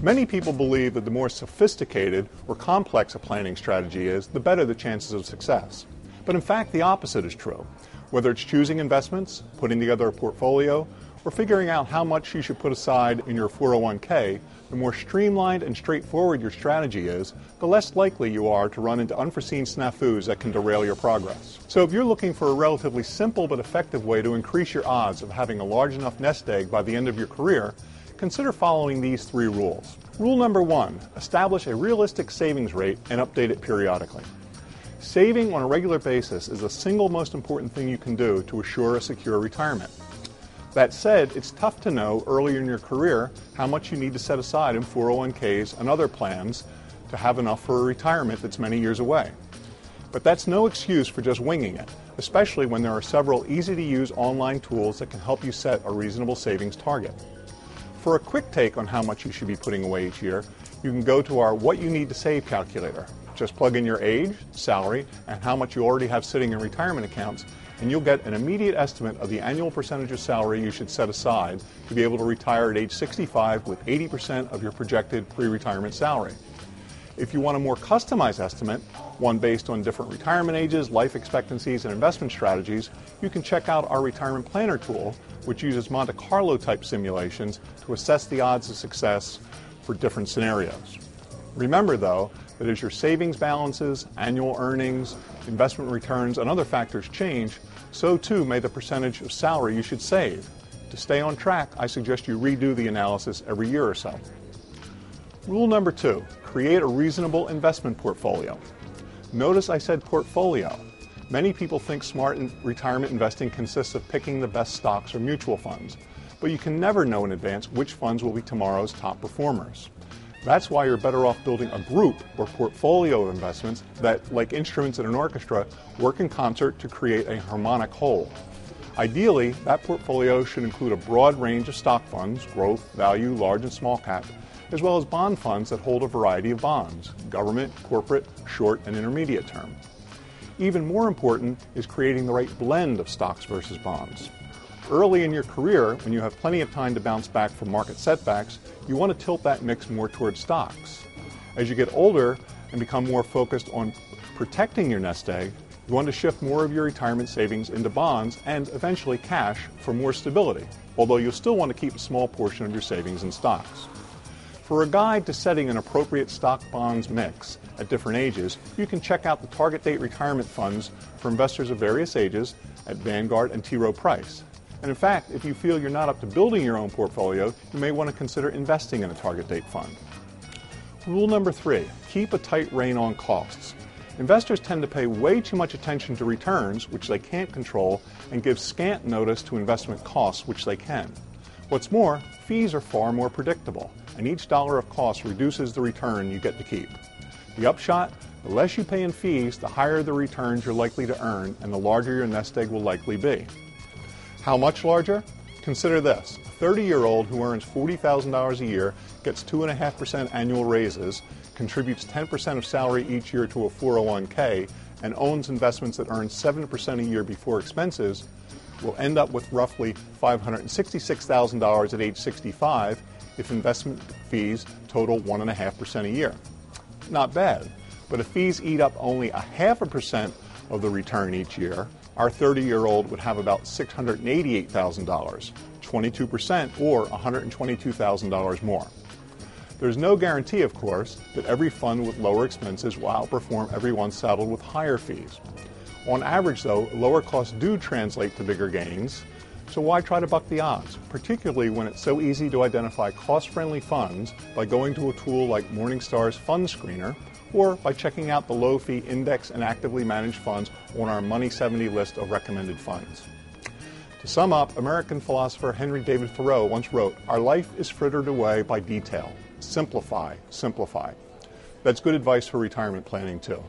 Many people believe that the more sophisticated or complex a planning strategy is, the better the chances of success. But in fact, the opposite is true. Whether it's choosing investments, putting together a portfolio, or figuring out how much you should put aside in your 401k, the more streamlined and straightforward your strategy is, the less likely you are to run into unforeseen snafus that can derail your progress. So if you're looking for a relatively simple but effective way to increase your odds of having a large enough nest egg by the end of your career, consider following these 3 rules. Rule number 1, establish a realistic savings rate and update it periodically. Saving on a regular basis is the single most important thing you can do to assure a secure retirement. That said, it's tough to know earlier in your career how much you need to set aside in 401ks and other plans to have enough for a retirement that's many years away. But that's no excuse for just winging it, especially when there are several easy-to-use online tools that can help you set a reasonable savings target. For a quick take on how much you should be putting away each year, you can go to our What You Need to Save calculator. Just plug in your age, salary, and how much you already have sitting in retirement accounts, and you'll get an immediate estimate of the annual percentage of salary you should set aside to be able to retire at age 65 with 80% of your projected pre-retirement salary. If you want a more customized estimate, one based on different retirement ages, life expectancies, and investment strategies, you can check out our Retirement Planner tool, which uses Monte Carlo type simulations to assess the odds of success for different scenarios. Remember, though, that as your savings balances, annual earnings, investment returns, and other factors change, so too may the percentage of salary you should save. To stay on track, I suggest you redo the analysis every year or so. Rule number 2, create a reasonable investment portfolio. Notice I said portfolio. Many people think smart retirement investing consists of picking the best stocks or mutual funds, but you can never know in advance which funds will be tomorrow's top performers. That's why you're better off building a group or portfolio of investments that, like instruments in an orchestra, work in concert to create a harmonic whole. Ideally, that portfolio should include a broad range of stock funds, growth, value, large and small cap, as well as bond funds that hold a variety of bonds, government, corporate, short, and intermediate term. Even more important is creating the right blend of stocks versus bonds. Early in your career, when you have plenty of time to bounce back from market setbacks, you want to tilt that mix more towards stocks. As you get older and become more focused on protecting your nest egg, you want to shift more of your retirement savings into bonds and eventually cash for more stability, although you'll still want to keep a small portion of your savings in stocks. For a guide to setting an appropriate stock-bonds mix at different ages, you can check out the target date retirement funds for investors of various ages at Vanguard and T. Rowe Price. And in fact, if you feel you're not up to building your own portfolio, you may want to consider investing in a target date fund. Rule number 3, keep a tight rein on costs. Investors tend to pay way too much attention to returns, which they can't control, and give scant notice to investment costs, which they can. What's more, fees are far more predictable, and each dollar of cost reduces the return you get to keep. The upshot, the less you pay in fees, the higher the returns you're likely to earn, and the larger your nest egg will likely be. How much larger? Consider this. A 30-year-old who earns $40,000 a year, gets 2.5% annual raises, contributes 10% of salary each year to a 401k, and owns investments that earn 7% a year before expenses, will end up with roughly $566,000 at age 65 if investment fees total 1.5% a year. Not bad, but if fees eat up only 0.5% of the return each year, our 30-year-old would have about $688,000, 22% or $122,000 more. There's no guarantee, of course, that every fund with lower expenses will outperform every one saddled with higher fees. On average, though, lower costs do translate to bigger gains, so why try to buck the odds, particularly when it's so easy to identify cost-friendly funds by going to a tool like Morningstar's Fund Screener, or by checking out the low-fee index and actively managed funds on our Money 70 list of recommended funds. To sum up, American philosopher Henry David Thoreau once wrote, "Our life is frittered away by detail. Simplify, simplify." That's good advice for retirement planning, too.